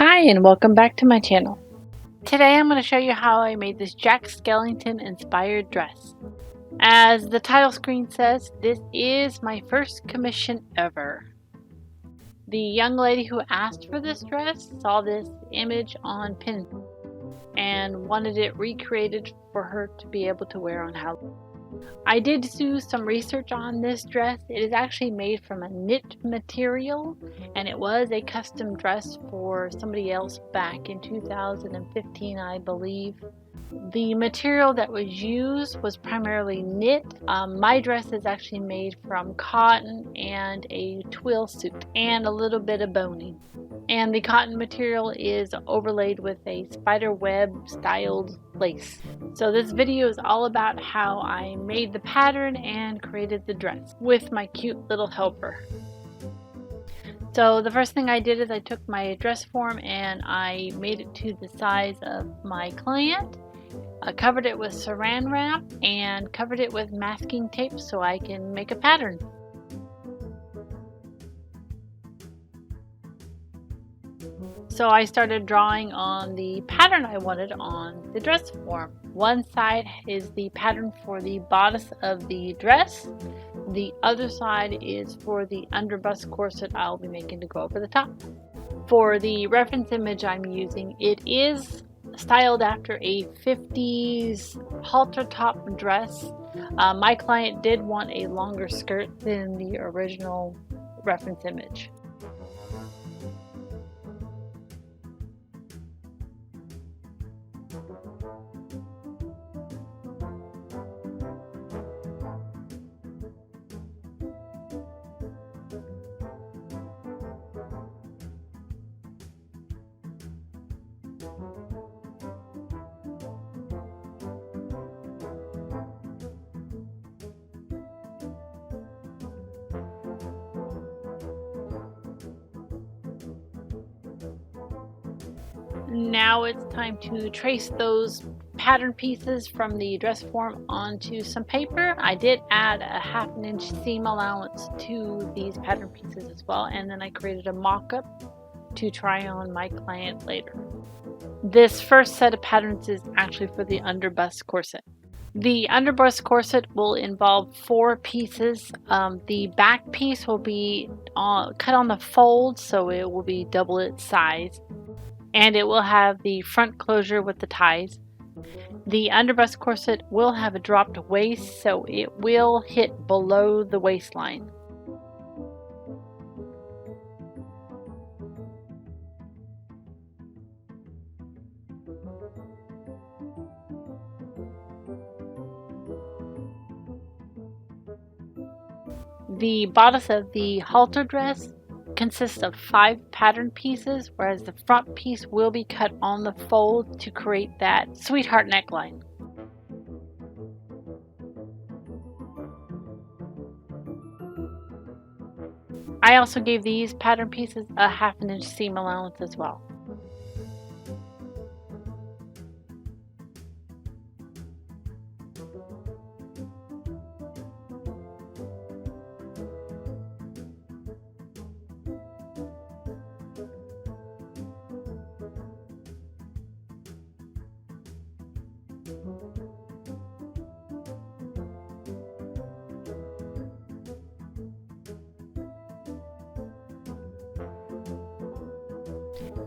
Hi and welcome back to my channel. Today I'm going to show you how I made this Jack Skellington inspired dress. As the title screen says, this is my first commission ever. The young lady who asked for this dress saw this image on Pinterest and wanted it recreated for her to be able to wear on Halloween. I did do some research on this dress. It is actually made from a knit material, and it was a custom dress for somebody else back in 2015, I believe. The material that was used was primarily knit. My dress is actually made from cotton and a twill suit and a little bit of boning. And the cotton material is overlaid with a spider web styled lace. So this video is all about how I made the pattern and created the dress with my cute little helper. So the first thing I did is I took my dress form and I made it to the size of my client. I covered it with saran wrap and covered it with masking tape so I can make a pattern. So I started drawing on the pattern I wanted on the dress form. One side is the pattern for the bodice of the dress. The other side is for the underbust corset I'll be making to go over the top. For the reference image I'm using, it is styled after a 50s halter top dress. My client did want a longer skirt than the original reference image. Now it's time to trace those pattern pieces from the dress form onto some paper. I did add a 1/2 inch seam allowance to these pattern pieces as well, and then I created a mock-up to try on my client later. This first set of patterns is actually for the underbust corset. The underbust corset will involve 4 pieces. The back piece will be cut on the fold, so it will be double its size. And it will have the front closure with the ties. The underbust corset will have a dropped waist, so it will hit below the waistline. The bodice of the halter dress consists of 5 pattern pieces, whereas the front piece will be cut on the fold to create that sweetheart neckline. I also gave these pattern pieces a 1/2 inch seam allowance as well.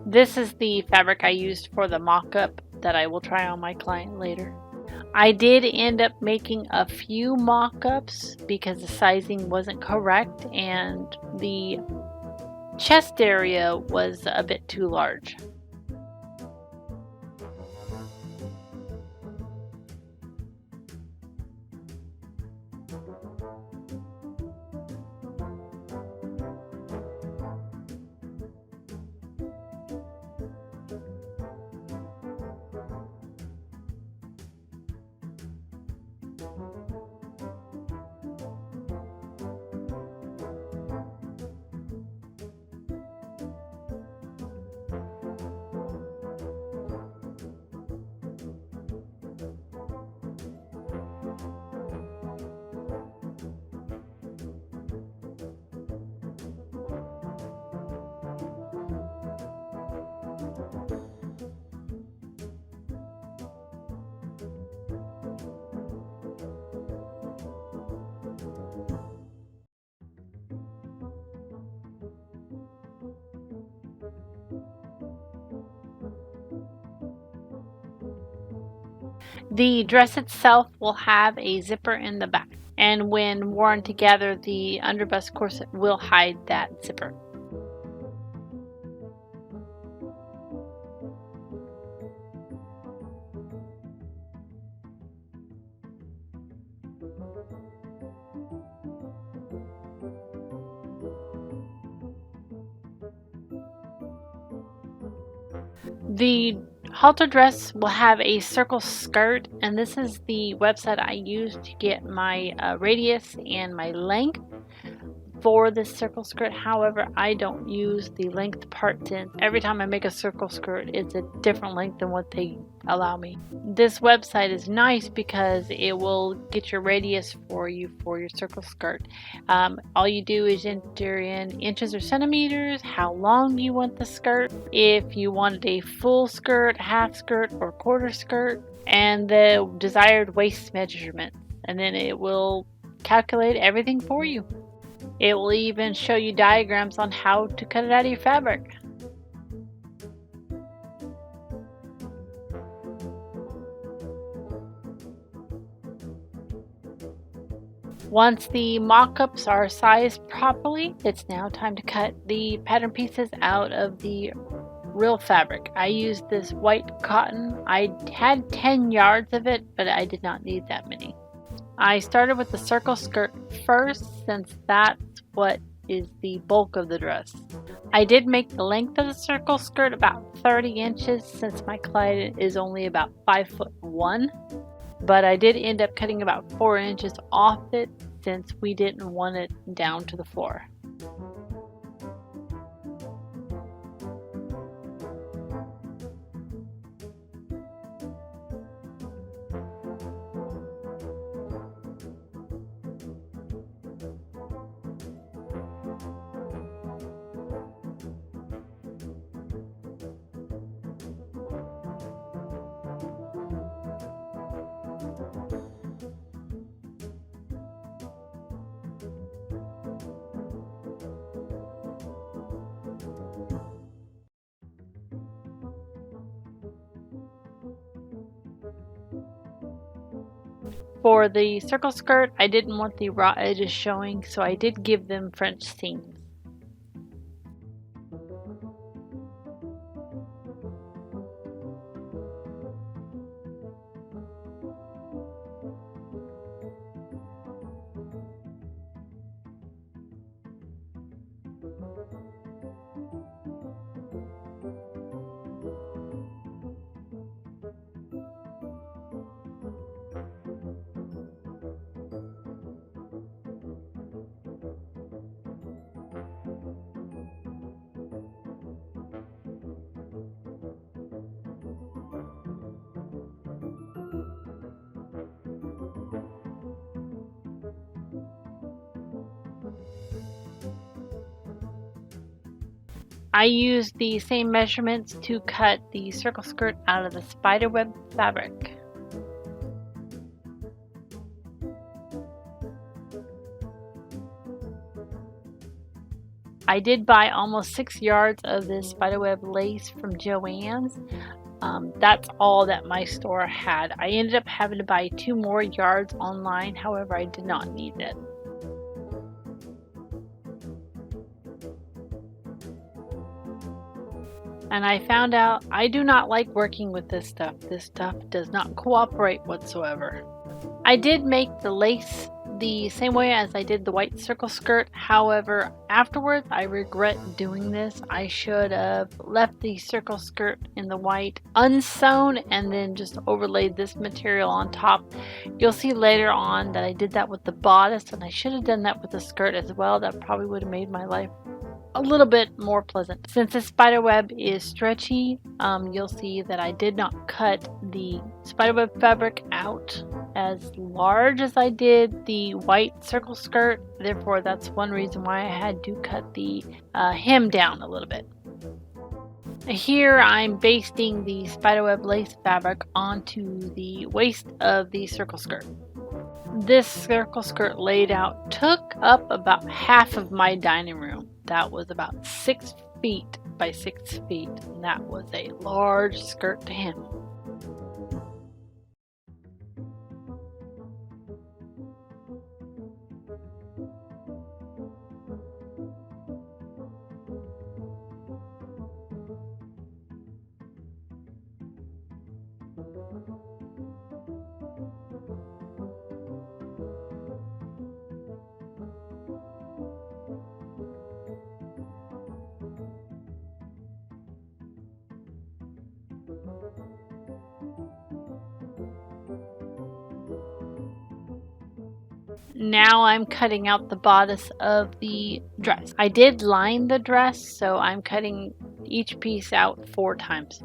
This is the fabric I used for the mock-up that I will try on my client later. I did end up making a few mock-ups because the sizing wasn't correct and the chest area was a bit too large. The dress itself will have a zipper in the back, and when worn together, the underbust corset will hide that zipper. The halter dress will have a circle skirt, and this is the website I use to get my radius and my length for this circle skirt. However, I don't use the length part since every time I make a circle skirt, it's a different length than what they allow me. This website is nice because it will get your radius for you for your circle skirt. All you do is enter in inches or centimeters, how long you want the skirt, if you want a full skirt, half skirt, or quarter skirt, and the desired waist measurement, and then it will calculate everything for you. It will even show you diagrams on how to cut it out of your fabric. Once the mock-ups are sized properly, it's now time to cut the pattern pieces out of the real fabric. I used this white cotton. I had 10 yards of it, but I did not need that many. I started with the circle skirt first since that's what is the bulk of the dress. I did make the length of the circle skirt about 30 inches since my client is only about 5'1", but I did end up cutting about 4 inches off it since we didn't want it down to the floor. For the circle skirt, I didn't want the raw edges showing, so I did give them French seams. I used the same measurements to cut the circle skirt out of the spiderweb fabric. I did buy almost 6 yards of this spiderweb lace from Joann's. That's all that my store had. I ended up having to buy 2 more yards online, however, I did not need it. And I found out I do not like working with this stuff. This stuff does not cooperate whatsoever. I did make the lace the same way as I did the white circle skirt. However, afterwards I regret doing this. I should have left the circle skirt in the white unsewn and then just overlaid this material on top. You'll see later on that I did that with the bodice, and I should have done that with the skirt as well. That probably would have made my life a little bit more pleasant. Since the spiderweb is stretchy, you'll see that I did not cut the spiderweb fabric out as large as I did the white circle skirt. Therefore, that's one reason why I had to cut the hem down a little bit. Here I'm basting the spiderweb lace fabric onto the waist of the circle skirt. This circle skirt laid out took up about half of my dining room. That was about 6 feet by 6 feet, and that was a large skirt to hem. Now I'm cutting out the bodice of the dress. I did line the dress, so I'm cutting each piece out 4 times.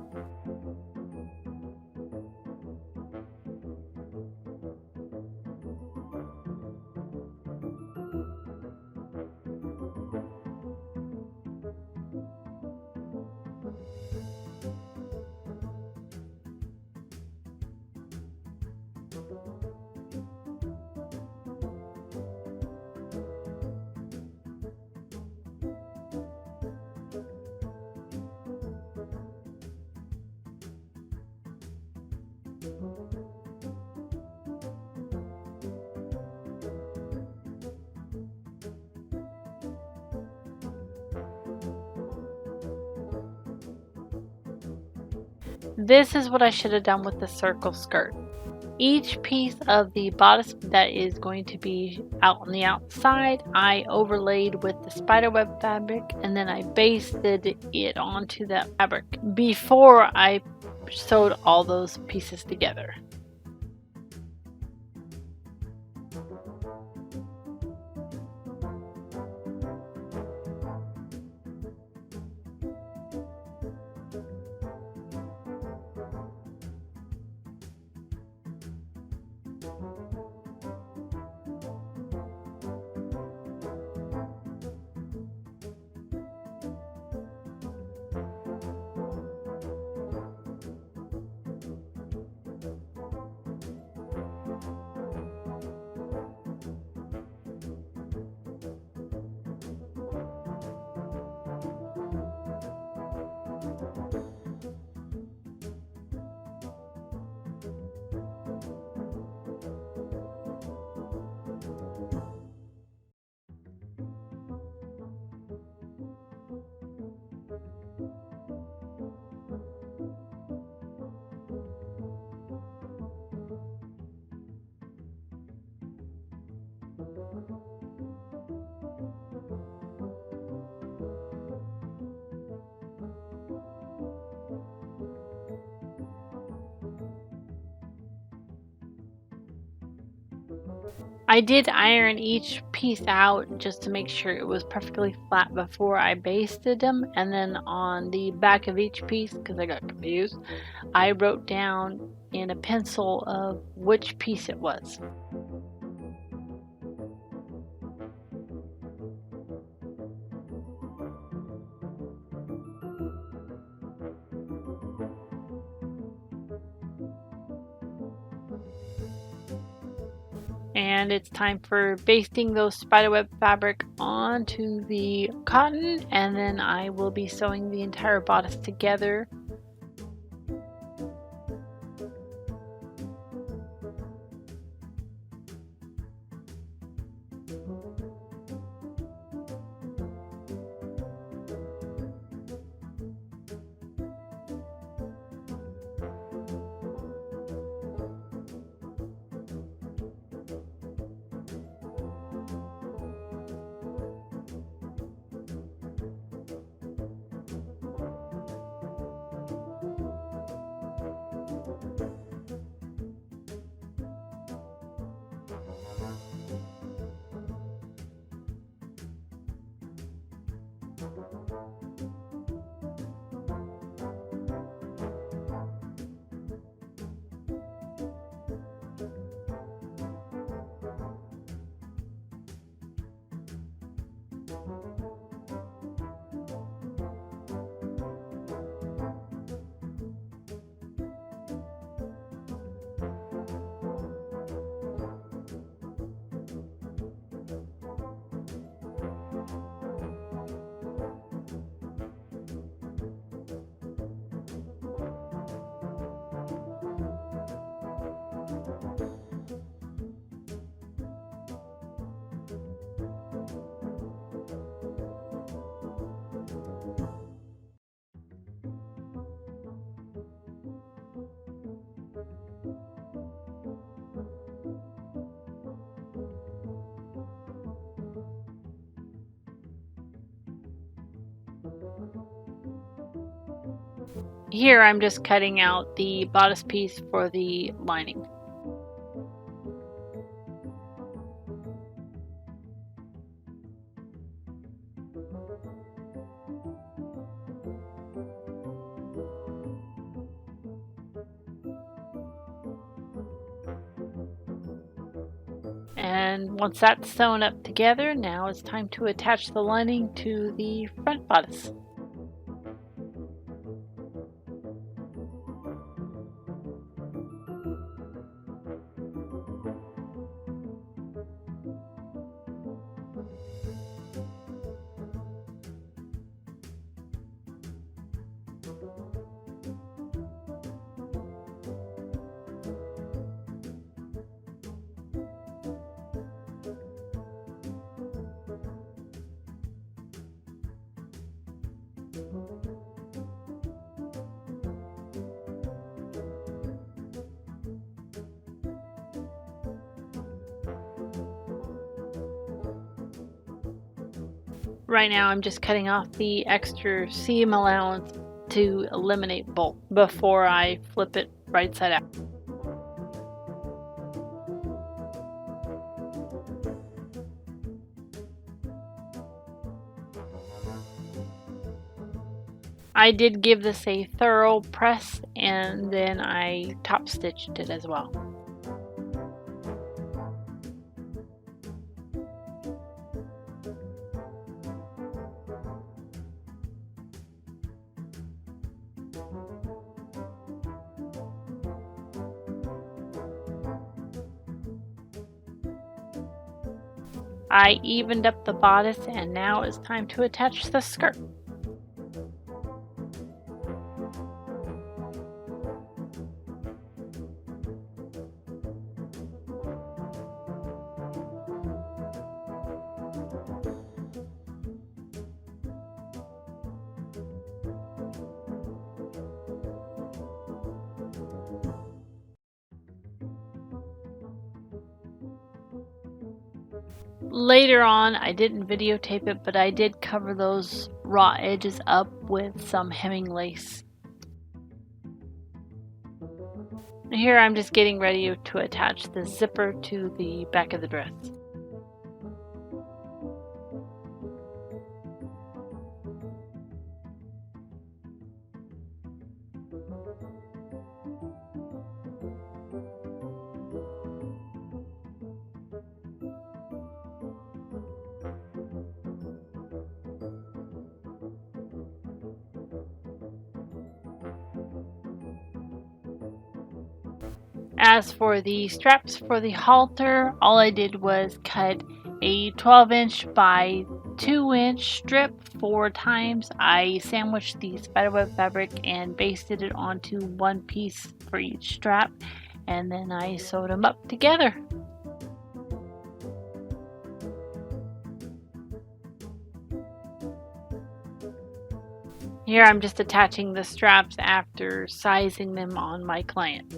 This is what I should have done with the circle skirt. Each piece of the bodice that is going to be out on the outside, I overlaid with the spiderweb fabric, and then I basted it onto that fabric before I sewed all those pieces together. I did iron each piece out just to make sure it was perfectly flat before I basted them, and then on the back of each piece, because I got confused, I wrote down in a pencil of which piece it was. And it's time for basting those spiderweb fabric onto the cotton, and then I will be sewing the entire bodice together. Here I'm just cutting out the bodice piece for the lining. And once that's sewn up together, now it's time to attach the lining to the front bodice. Right now I'm just cutting off the extra seam allowance to eliminate bulk before I flip it right side out. I did give this a thorough press and then I top stitched it as well. I evened up the bodice and now it's time to attach the skirt. Later on, I didn't videotape it, but I did cover those raw edges up with some hemming lace. Here I'm just getting ready to attach the zipper to the back of the dress. As for the straps for the halter, all I did was cut a 12-inch by 2-inch strip 4 times. I sandwiched the spiderweb fabric and basted it onto one piece for each strap, and then I sewed them up together. Here I'm just attaching the straps after sizing them on my client.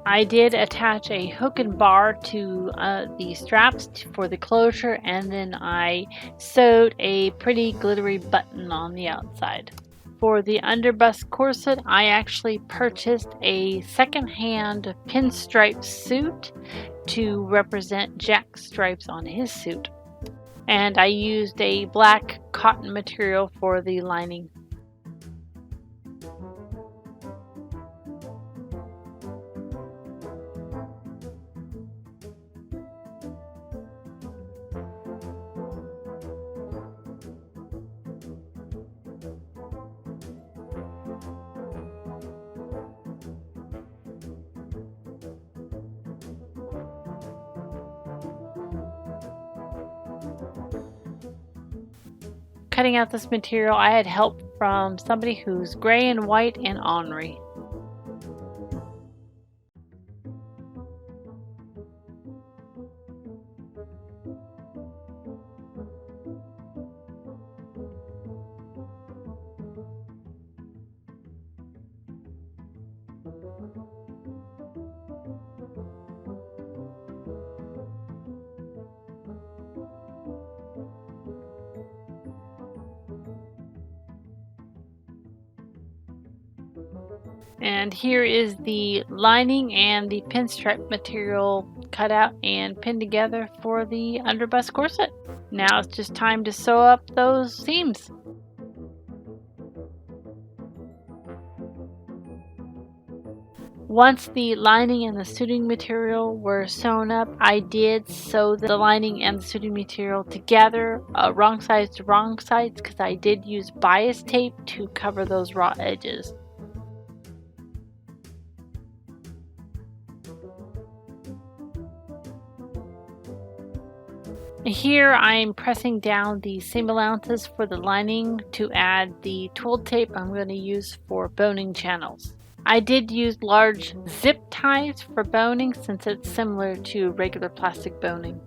I did attach a hook and bar to the straps for the closure, and then I sewed a pretty glittery button on the outside. For the underbust corset, I actually purchased a second-hand pinstripe suit to represent Jack's stripes on his suit. And I used a black cotton material for the lining. Cutting out this material, I had help from somebody who's gray and white and ornery. And here is the lining and the pinstripe material cut out and pinned together for the underbust corset. Now it's just time to sew up those seams. Once the lining and the suiting material were sewn up, I did sew the lining and the suiting material together, wrong sides to wrong sides, because I did use bias tape to cover those raw edges. Here I'm pressing down the seam allowances for the lining to add the twill tape I'm going to use for boning channels. I did use large zip ties for boning since it's similar to regular plastic boning.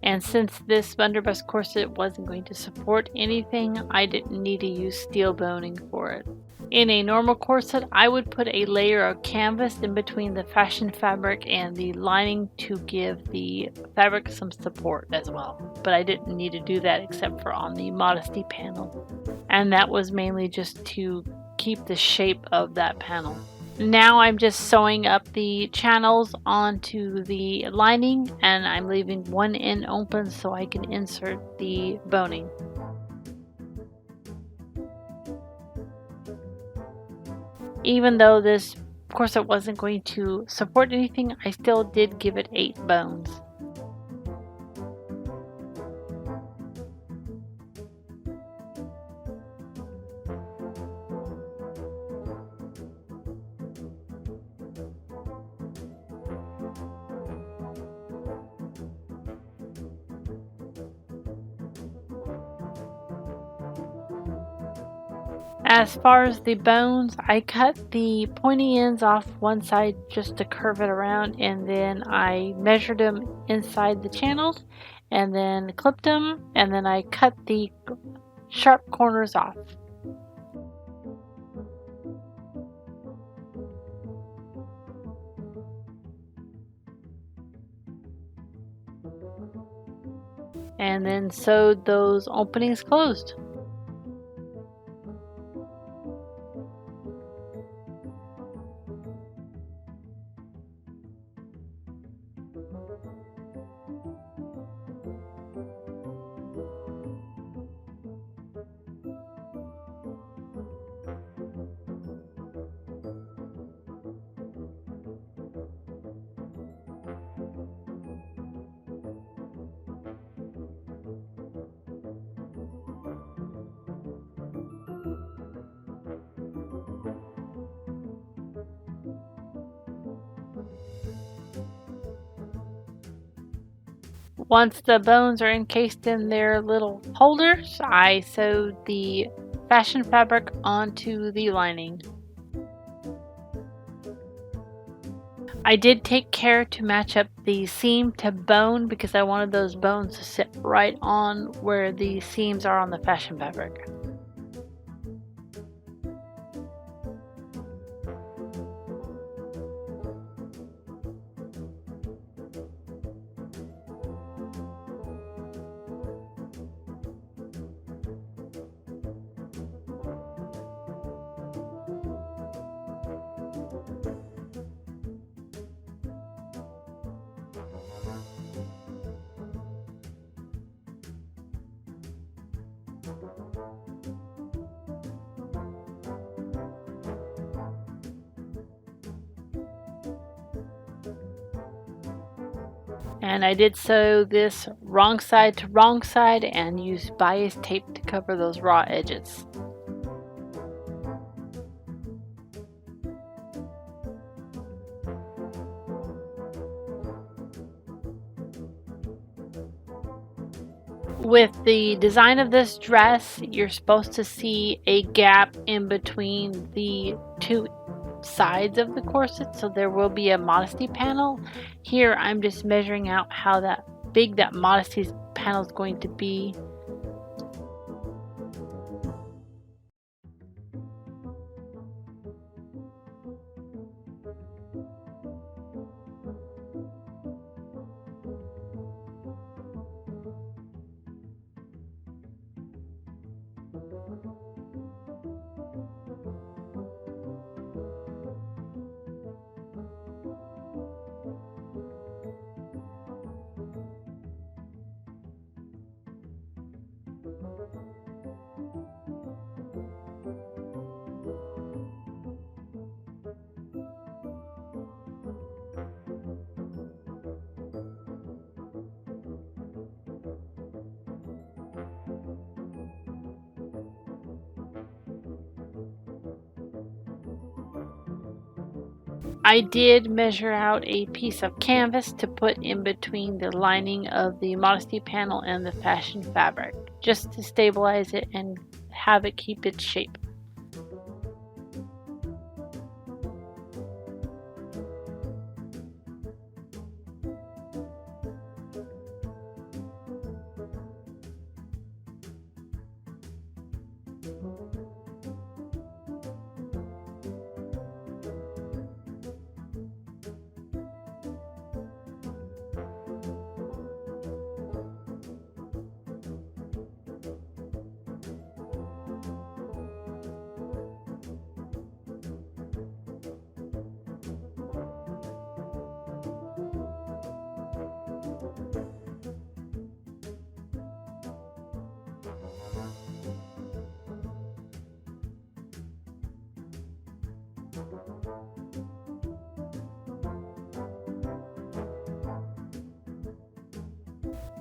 And since this underbust corset wasn't going to support anything, I didn't need to use steel boning for it. In a normal corset, I would put a layer of canvas in between the fashion fabric and the lining to give the fabric some support as well. But I didn't need to do that except for on the modesty panel. And that was mainly just to keep the shape of that panel. Now I'm just sewing up the channels onto the lining, and I'm leaving one end open so I can insert the boning. Even though this corset wasn't going to support anything, I still did give it 8 bones. As far as the bones, I cut the pointy ends off one side just to curve it around, and then I measured them inside the channels and then clipped them, and then I cut the sharp corners off. And then sewed those openings closed. Once the bones are encased in their little holders, I sewed the fashion fabric onto the lining. I did take care to match up the seam to bone because I wanted those bones to sit right on where the seams are on the fashion fabric. And I did sew this wrong side to wrong side and used bias tape to cover those raw edges. With the design of this dress, you're supposed to see a gap in between the two sides of the corset, so there will be a modesty panel. Here I'm just measuring out how big that modesty panel is going to be. I did measure out a piece of canvas to put in between the lining of the modesty panel and the fashion fabric, just to stabilize it and have it keep its shape.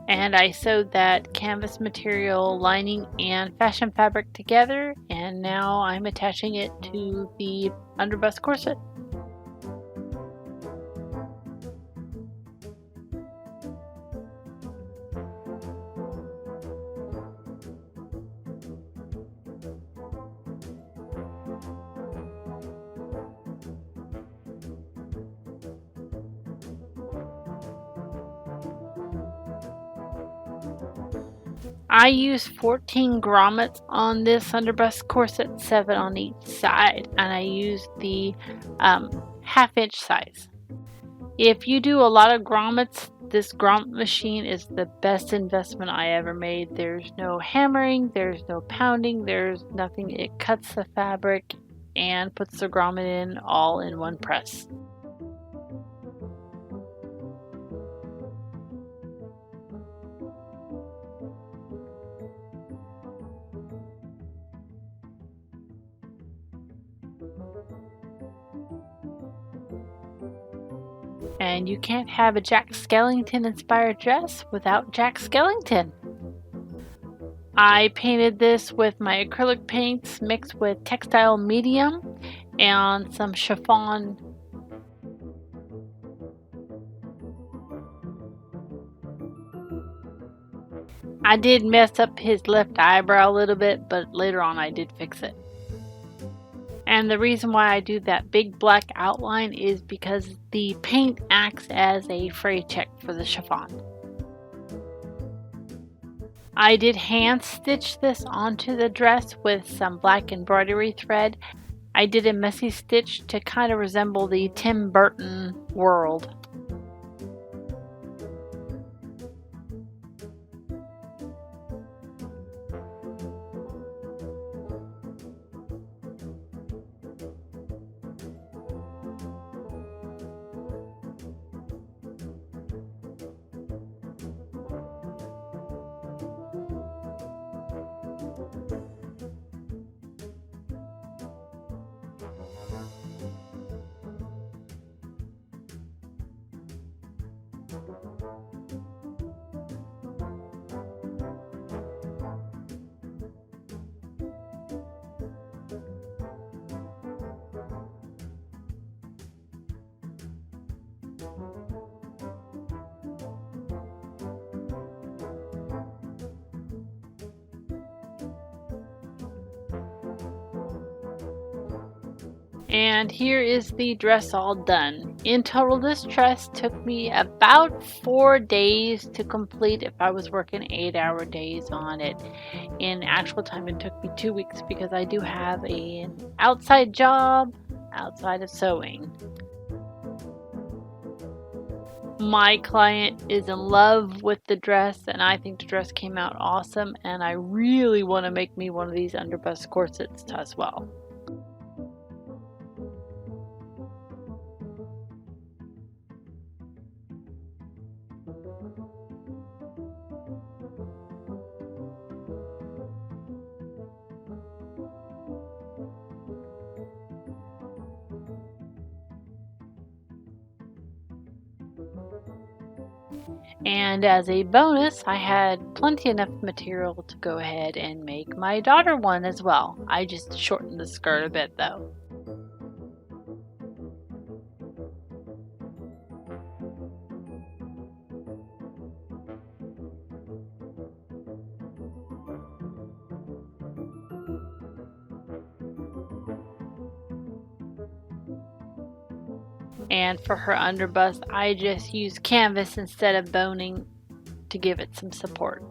And I sewed that canvas material, lining, and fashion fabric together, and now I'm attaching it to the underbust corset. I used 14 grommets on this underbust corset, 7 on each side, and I used the half-inch size. If you do a lot of grommets, this grommet machine is the best investment I ever made. There's no hammering, there's no pounding, there's nothing. It cuts the fabric and puts the grommet in all in one press. And you can't have a Jack Skellington inspired dress without Jack Skellington. I painted this with my acrylic paints mixed with textile medium and some chiffon. I did mess up his left eyebrow a little bit, but later on I did fix it. And the reason why I do that big black outline is because the paint acts as a fray check for the chiffon. I did hand stitch this onto the dress with some black embroidery thread. I did a messy stitch to kind of resemble the Tim Burton world. And here is the dress all done. In total, this dress took me about 4 days to complete if I was working 8-hour days on it. In actual time, it took me 2 weeks because I do have an outside job outside of sewing. My client is in love with the dress, and I think the dress came out awesome, and I really want to make me one of these underbust corsets as well. And as a bonus, I had plenty enough material to go ahead and make my daughter one as well. I just shortened the skirt a bit though. And for her underbust, I just used canvas instead of boning to give it some support.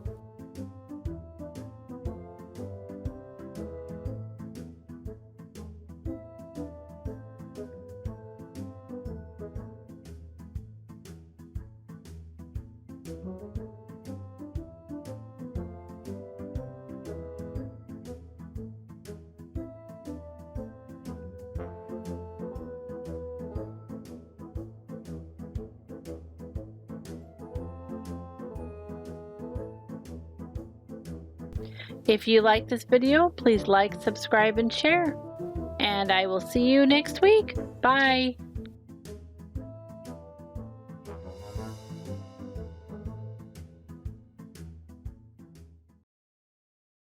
If you like this video, please like, subscribe, and share. And I will see you next week. Bye!